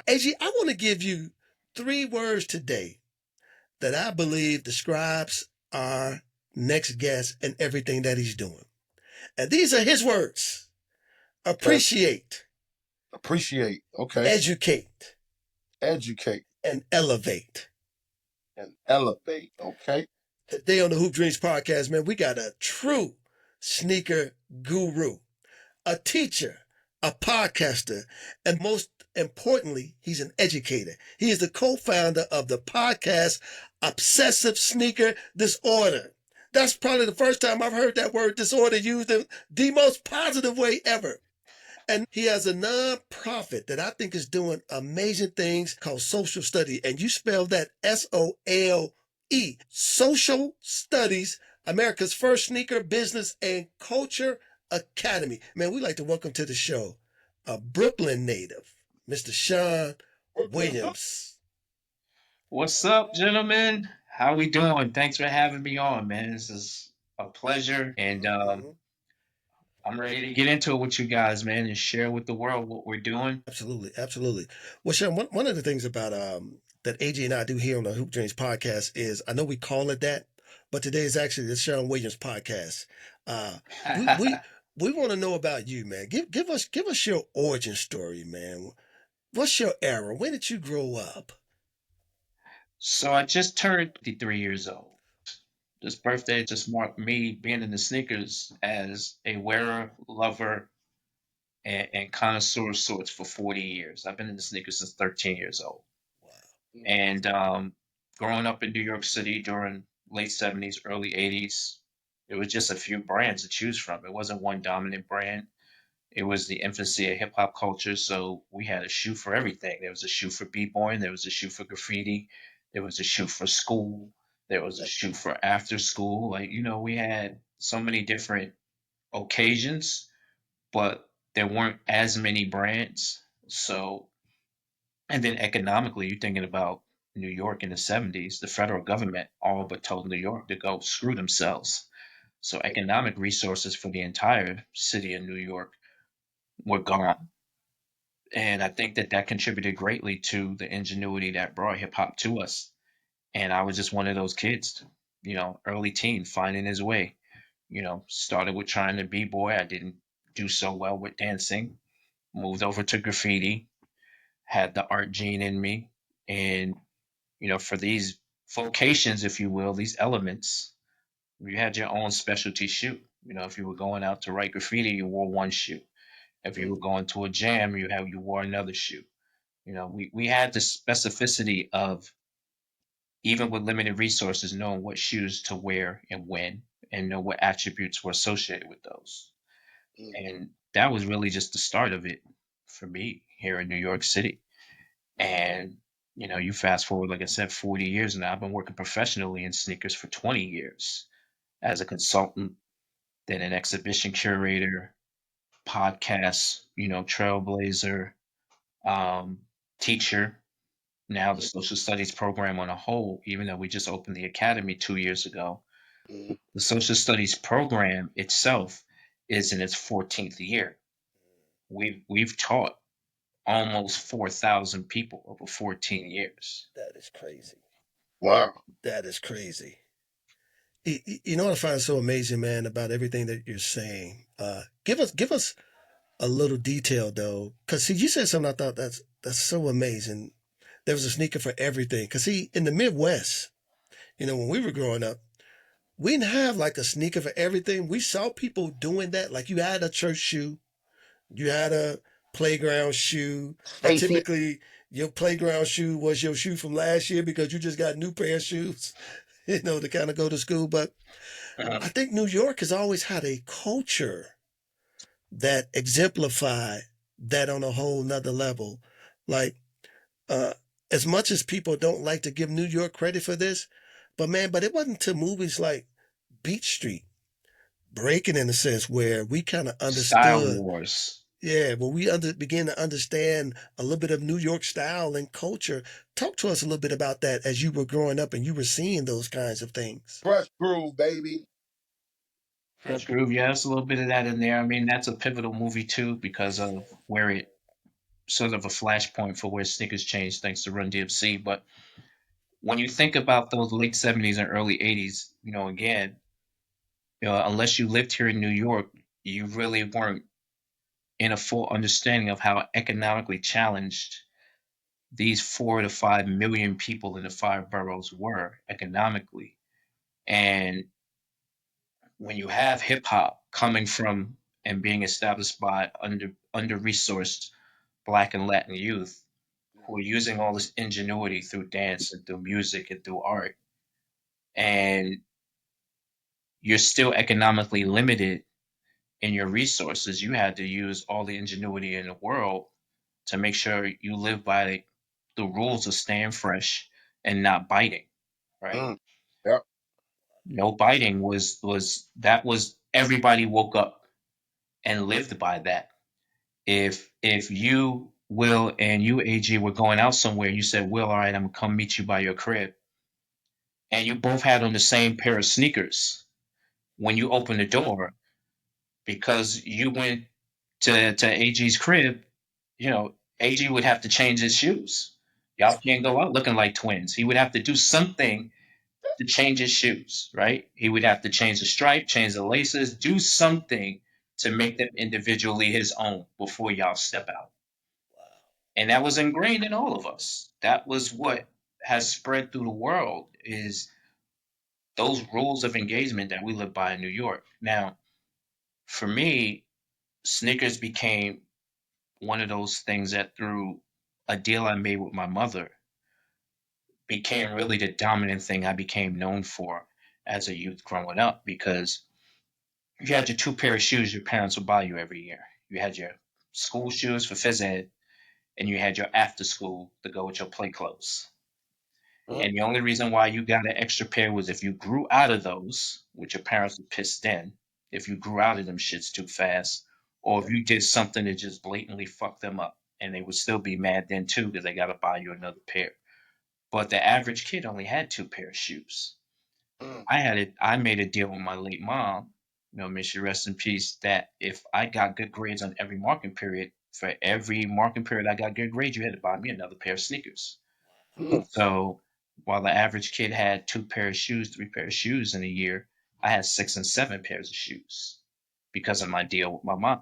AG, I want to give you 3 words today that I believe describes our next guest and everything that he's doing. And these are his words: Okay. appreciate, Appreciate. Okay. educate, Educate and elevate. and elevate. Okay. Today on the Hoop Dreams podcast, man, we got a true sneaker guru, a teacher, a podcaster, and most importantly, he's an educator. He is the co-founder of the podcast Obsessive Sneaker Disorder. That's probably the first time I've heard that word disorder used in the most positive way ever. And he has a nonprofit that I think is doing amazing things called SOLEcial Studies. And you spell that SOLE, Social Studies, America's first sneaker business and culture academy. Man, we'd like to welcome to the show a Brooklyn native, Mr. Sean Williams. What's up, gentlemen? How we doing? Thanks for having me on, man. This is a pleasure, and I'm ready to get into it with you guys, man, and share with the world what we're doing. Absolutely, absolutely. Well, Sean, one of the things about that AJ and I do here on the Hoop Dreams podcast is, I know we call it that, but today is actually the Sean Williams podcast. We want to know about you, man. Give us your origin story, man. What's your era? When did you grow up? So I just turned 53 years old. This birthday just marked me being in the sneakers as a wearer, lover, and connoisseur of sorts for 40 years. I've been in the sneakers since 13 years old. Wow. And growing up in New York City during late 70s, early 80s, it was just a few brands to choose from. It wasn't one dominant brand. It was the infancy of hip hop culture, so we had a shoe for everything. There was a shoe for b-boying, there was a shoe for graffiti, there was a shoe for school, there was a shoe for after school. Like, we had so many different occasions, but there weren't as many brands. So, and then economically, you're thinking about New York in the 70s, the federal government all but told New York to go screw themselves. So economic resources for the entire city of New York were gone. And I think that contributed greatly to the ingenuity that brought hip hop to us. And I was just one of those kids, early teen, finding his way. Started with trying to be boy. I didn't do so well with dancing. Moved over to graffiti, had the art gene in me. And, for these vocations, if you will, these elements, you had your own specialty shoe. If you were going out to write graffiti, you wore one shoe. If you were going to a jam, you wore another shoe. We had the specificity of, even with limited resources, knowing what shoes to wear and when, and know what attributes were associated with those. And that was really just the start of it for me here in New York City. And you fast forward, like I said, 40 years now. I've been working professionally in sneakers for 20 years as a consultant, then an exhibition curator, podcast, trailblazer, teacher, now the social studies program on a whole, even though we just opened the academy 2 years ago. The social studies program itself is in its 14th year. We've taught almost 4,000 people over 14 years. That is crazy. Wow. That is crazy. You know what I find so amazing, man, about everything that you're saying? Give us a little detail though, because see, you said something I thought that's so amazing. There was a sneaker for everything. Because see, in the Midwest, when we were growing up, we didn't have like a sneaker for everything. We saw people doing that. Like you had a church shoe, you had a playground shoe. And typically, your playground shoe was your shoe from last year because you just got a new pair of shoes, to kind of go to school. But I think New York has always had a culture that exemplify that on a whole nother level. Like, as much as people don't like to give New York credit for this, but it wasn't to movies like Beach Street, Breaking in a sense, where we kind of understood. Style Wars. Yeah, when we begin to understand a little bit of New York style and culture. Talk to us a little bit about that as you were growing up and you were seeing those kinds of things. Fresh Groove, baby. Fresh Groove, yeah, there's a little bit of that in there. I mean, that's a pivotal movie too because of where it sort of a flashpoint for where sneakers changed thanks to Run DMC. But when you think about those late 70s and early 80s, again, unless you lived here in New York, you really weren't in a full understanding of how economically challenged these 4 to 5 million people in the five boroughs were economically. And when you have hip hop coming from and being established by under resourced Black and Latin youth who are using all this ingenuity through dance and through music and through art, and you're still economically limited in your resources, you had to use all the ingenuity in the world to make sure you live by the rules of staying fresh and not biting, right? Mm. Yep. No biting was everybody woke up and lived by that. If you Will and you AG were going out somewhere, you said, Will, all right, I'm gonna come meet you by your crib, and you both had on the same pair of sneakers when you opened the door because you went to AG's crib, AG would have to change his shoes. Y'all can't go out looking like twins. He would have to do something to change his shoes, right? He would have to change the stripe, change the laces, do something to make them individually his own before y'all step out. And that was ingrained in all of us. That was what has spread through the world is those rules of engagement that we live by in New York. Now, for me, sneakers became one of those things that through a deal I made with my mother became really the dominant thing I became known for as a youth growing up because you had your two pair of shoes your parents would buy you every year. You had your school shoes for phys ed, and you had your after school to go with your play clothes. Mm. And the only reason why you got an extra pair was if you grew out of those, which your parents were pissed then, if you grew out of them shits too fast, or if you did something to just blatantly fuck them up. And they would still be mad then too because they got to buy you another pair. But the average kid only had two pair of shoes. Mm. I made a deal with my late mom, may she rest in peace, that if I got good grades on every marking period, for every marking period I got good grades, you had to buy me another pair of sneakers. Mm. So while the average kid had two pair of shoes, three pair of shoes in a year, I had 6 and 7 pairs of shoes because of my deal with my mom.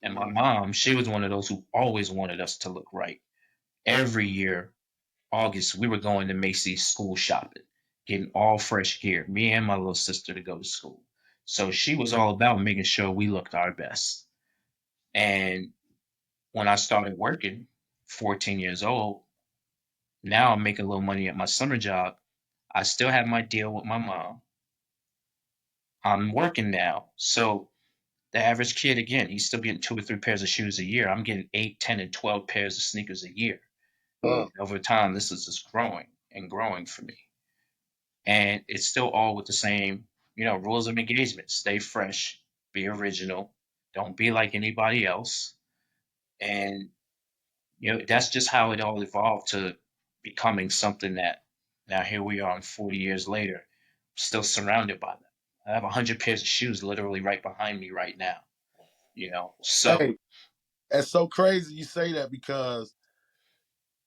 And my Mm. mom, she was one of those who always wanted us to look right. Every year, August, we were going to Macy's school shopping, getting all fresh gear, me and my little sister to go to school. So she was all about making sure we looked our best. And when I started working, 14 years old, now I'm making a little money at my summer job. I still have my deal with my mom. I'm working now. So the average kid, again, he's still getting 2 or 3 pairs of shoes a year. I'm getting 8, 10, and 12 pairs of sneakers a year. Mm. Over time, this is just growing and growing for me. And it's still all with the same, rules of engagement. Stay fresh, be original, don't be like anybody else. And, that's just how it all evolved to becoming something that now here we are 40 years later, still surrounded by them. I have 100 pairs of shoes literally right behind me right now, so. Hey, that's so crazy you say that because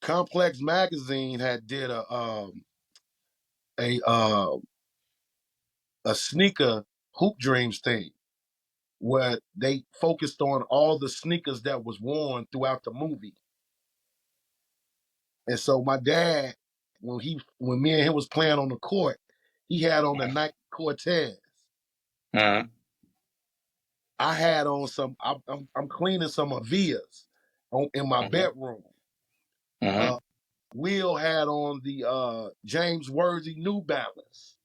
Complex Magazine had did a a sneaker hoop dreams thing where they focused on all the sneakers that was worn throughout the movie. And so my dad, when me and him was playing on the court, he had on the Nike Cortez. uh, I had on some. I'm cleaning some Avias in my mhm, bedroom. mhm. Uh, Will had on the James Worthy New Balance.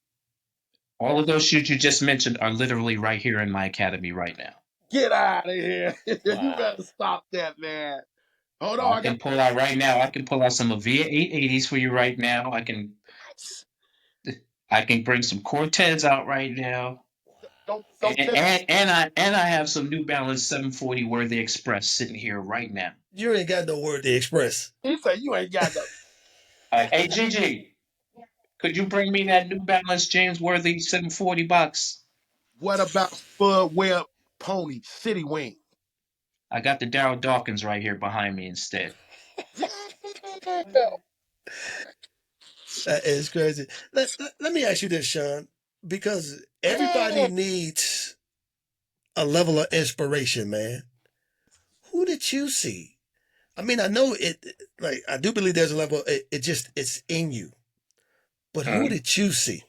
All of those shoes you just mentioned are literally right here in my academy right now. Get out of here! You Wow. better stop that, man. Hold on, I I got can pull out right now. I can pull out some Avia 880s for you right now. I can bring some Cortez out right now. don't And, tell. and, and I have some New Balance 740 Worthy Express sitting here right now. You ain't got no word to express. He said you ain't got no. Hey, Gigi, could you bring me that New Balance James Worthy 740 box? What about Spud Webb Pony City Wing? I got the Daryl Dawkins right here behind me instead. That is crazy. Let me ask you this, Sean, because everybody needs a level of inspiration, man. Who did you see? I mean, I know like, I do believe there's a level, it's in you. But who Um, did you see?